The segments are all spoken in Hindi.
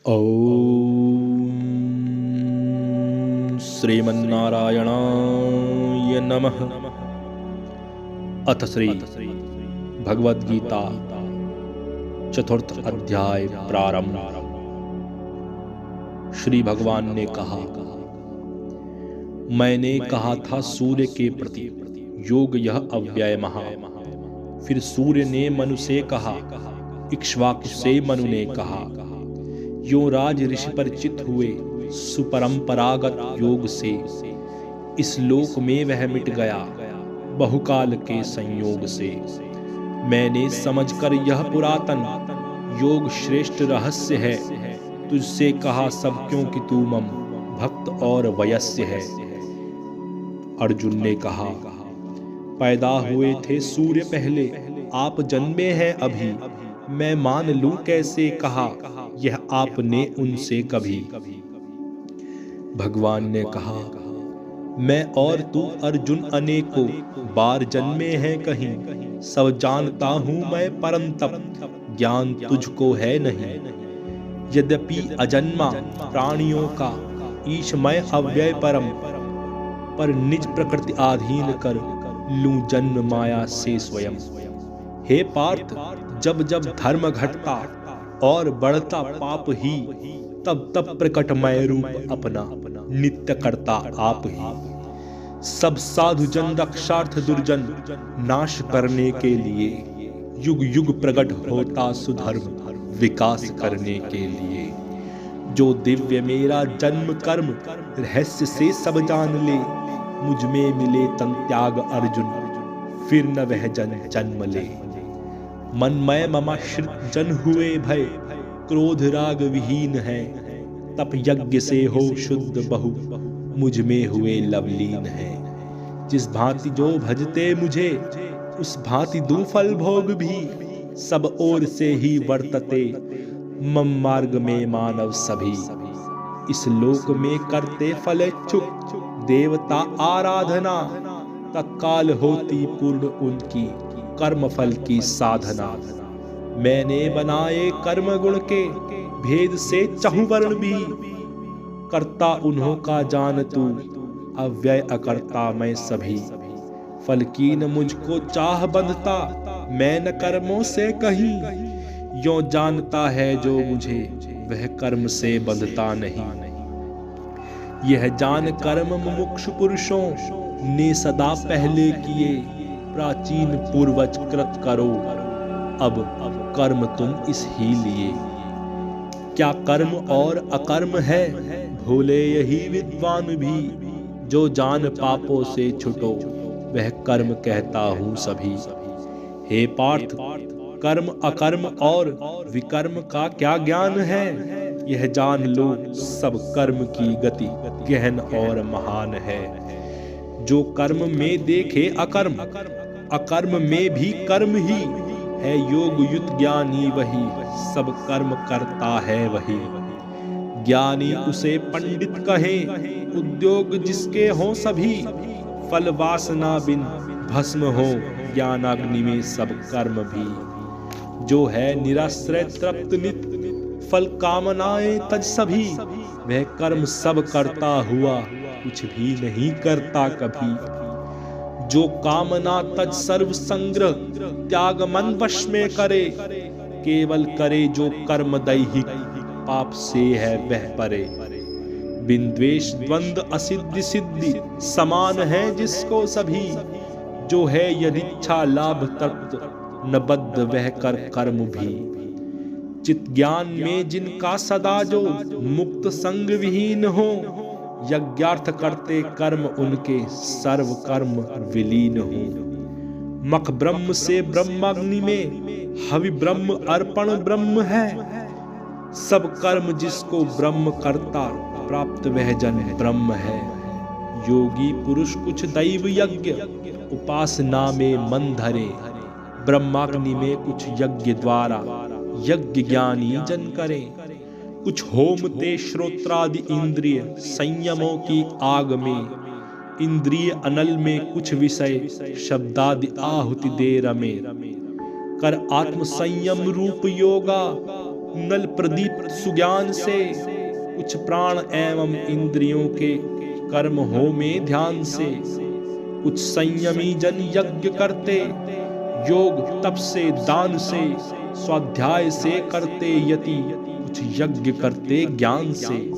ॐ श्रीमन्नारायणाय नमः। अथ श्री भगवद गीता चतुर्थ अध्याय प्रारंभ। श्री भगवान ने कहा, मैंने कहा था सूर्य के प्रति योग यह अव्यय महा। फिर सूर्य ने मनु से कहा, इक्ष्वाकु से मनु ने कहा, यो राज ऋषि परिचित हुए सुपरंपरागत योग से। इस लोक में वह मिट गया बहुकाल के संयोग से। मैंने समझकर यह पुरातन योग श्रेष्ठ रहस्य है तुझसे कहा सब, क्योंकि तू मम भक्त और वयस्य है। अर्जुन ने कहा, पैदा हुए थे सूर्य पहले, आप जन्मे हैं अभी। मैं मान लूं कैसे कहा यह आपने उनसे कभी। भगवान ने कहा, मैं और तू अर्जुन अनेकों बार जन्मे हैं कहीं। सब जानता हूं मैं परंतप, ज्ञान तुझको है नहीं। यद्यपि अजन्मा प्राणियों का ईश मैं अव्यय परम, पर निज प्रकृति आधीन कर लूं जन्म माया से स्वयं। हे पार्थ, जब जब धर्म घटता और बढ़ता पाप ही, तब तब प्रकट मैं रूप अपना नित्य करता आप ही। सब साधु जन रक्षार्थ दुर्जन नाश करने के लिए, युग युग प्रकट होता सुधर्म विकास करने के लिए। जो दिव्य मेरा जन्म कर्म रहस्य से सब जान ले, मुझ में मिले तन त्याग अर्जुन, फिर न वह जन जन्म ले। मन में ममाश्रित जन हुए भय, क्रोध राग विहीन है। तप यज्ञ से हो शुद्ध बहु, मुझ में हुए लवलीन है। जिस भांति जो भजते मुझे, उस भांति दूं फल भोग भी। सब ओर से ही वर्तते मम मार्ग में मानव सभी। इस लोक में करते फल इच्छुक देवता आराधना, तत्काल होती पूर्ण उनकी कर्म फल की साधना। मैंने बनाए कर्म गुण के भेद से चहुं वर्ण भी, करता उन्हों का जान तू, अव्यय अकर्ता मैं सभी। फल की न मुझको चाह बंधता, मैं न कर्मों से कहीं। यो जानता है जो मुझे, वह कर्म से बंधता नहीं। यह जान कर्म मुमुक्षु पुरुषों ने सदा पहले किए, प्राचीन पूर्वज कृत करो अब कर्म तुम इस ही लिए। क्या कर्म और अकर्म है, भोले यही विद्वान भी। जो जान पापों से छुटो, वह कर्म कहता हूँ सभी। हे पार्थ, कर्म अकर्म और विकर्म का क्या ज्ञान है। यह जान लो सब कर्म की गति गहन और महान है। जो कर्म में देखे अकर्म, अकर्म में भी कर्म ही है। योग युत ज्ञानी वही, सब कर्म करता है वही। ज्ञानी उसे पंडित कहे, उद्योग जिसके हो सभी। फल वासना बिन भस्म हो, ज्ञानाग्नि में सब कर्म भी। जो है निराश्रय तृप्त नित, फल कामनाएं तज सभी। वह कर्म सब करता हुआ, कुछ भी नहीं करता कभी। जो कामना तज सर्व संग्रह, त्याग मन वश में करे। केवल करे जो कर्म दैहिक, पाप से है वह परे। बिन द्वेष द्वंद्व असिद्धि सिद्धि, समान है जिसको सभी। जो है यदिच्छा लाभ तृप्त, न बद्ध वह कर कर्म भी। चित ज्ञान में जिनका सदा जो, मुक्त संग विहीन हो। यज्ञार्थ करते कर्म उनके, सर्व कर्म विलीन हो। मख ब्रह्म से ब्रह्माग्नि में, हवि ब्रह्म अर्पण ब्रह्म है। सब कर्म जिसको ब्रह्म करता, प्राप्त वह जन ब्रह्म है। योगी पुरुष कुछ दैव यज्ञ, उपासना में मन धरे। ब्रह्माग्नि में कुछ यज्ञ द्वारा, यज्ञ ज्ञानी जन करें। कुछ होम ते श्रोत्रादि इंद्रिय, संयमों की आग में। इंद्रिय अनल में कुछ विषय, शब्दादि आहुति दे रमे। कर आत्म संयम रूप योगा, नल प्रदीप्त सुज्ञान से, कुछ प्राण एवं इंद्रियों के कर्म हो में ध्यान से, कुछ संयमी जन यज्ञ करते, योग तप से दान से, स्वाध्याय से करते यति, कुछ यज्ञ करते ज्ञान से,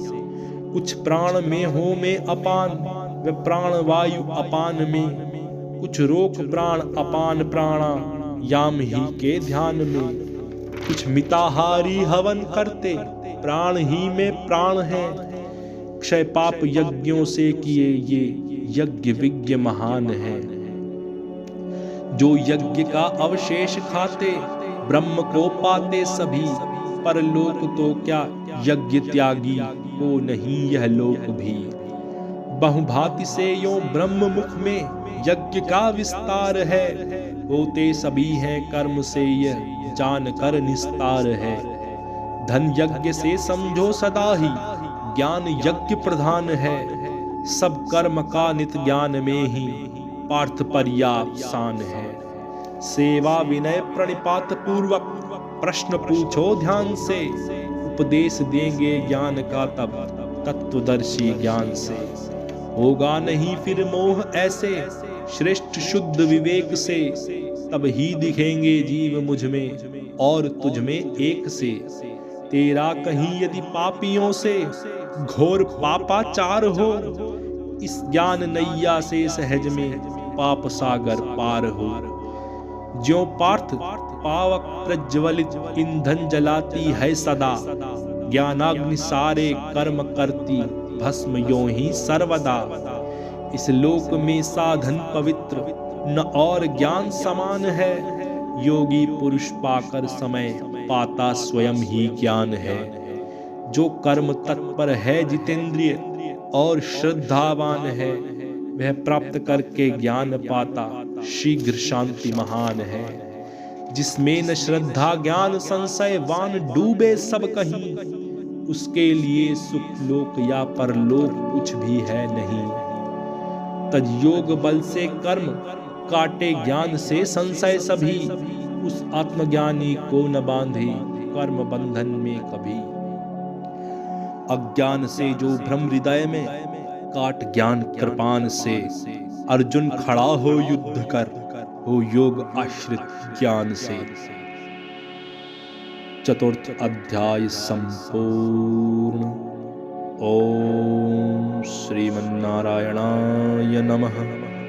कुछ प्राण में हो में अपान, व प्राण वायु अपान में, कुछ रोक प्राण अपान प्राणा, याम ही के ध्यान में, कुछ मिताहारी हवन करते, प्राण ही में प्राण है, क्षय पाप यज्ञों से किए ये यज्ञ विज्ञ महान है। जो यज्ञ का अवशेष खाते, ब्रह्म को पाते सभी, परलोक तो क्या यज्ञ त्यागी को नहीं यह लोक भी। बहुभांति से यो ब्रह्म मुख में यज्ञ का विस्तार है, होते सभी हैं कर्म से यह जान कर निस्तार है। धन यज्ञ से समझो सदा ही ज्ञान यज्ञ प्रधान है, सब कर्म का नित ज्ञान में ही पार्थ पर्याप्त शान है। सेवा विनय प्रणिपात पूर्वक प्रश्न पूछो ध्यान से, उपदेश देंगे ज्ञान का तब तत्वदर्शी ज्ञान से। होगा नहीं फिर मोह ऐसे श्रेष्ठ शुद्ध विवेक से, तब ही दिखेंगे जीव मुझ में और तुझ में एक से। तेरा कहीं यदि पापियों से घोर पापाचार हो, इस ज्ञान नैया से सहज में पाप सागर पार हो। ज्यों पार्थ पावक प्रज्वलित ईंधन जलाती है सदा, ज्ञानाग्नि सारे कर्म करती भस्म यों ही सर्वदा। इस लोक में साधन पवित्र न और ज्ञान समान है, योगी पुरुष पाकर समय पाता स्वयं ही ज्ञान है। जो कर्म तत्पर है जितेंद्रिय और श्रद्धावान है, वह प्राप्त करके ज्ञान पाता शीघ्र शांति महान है। जिसमें न श्रद्धा ज्ञान संशयवान डूबे सब कहीं, उसके लिए सुख लोक या परलोक कुछ भी है नहीं। तज योग बल से कर्म काटे ज्ञान से संशय सभी, उस आत्मज्ञानी को न बांधे कर्म बंधन में कभी। अज्ञान से जो भ्रम हृदय में काट ज्ञान कृपान से, अर्जुन खड़ा हो युद्ध कर हो योग आश्रित ज्ञान से। चतुर्थ अध्याय संपूर्ण। ओम श्रीमन्नारायणाय नमः।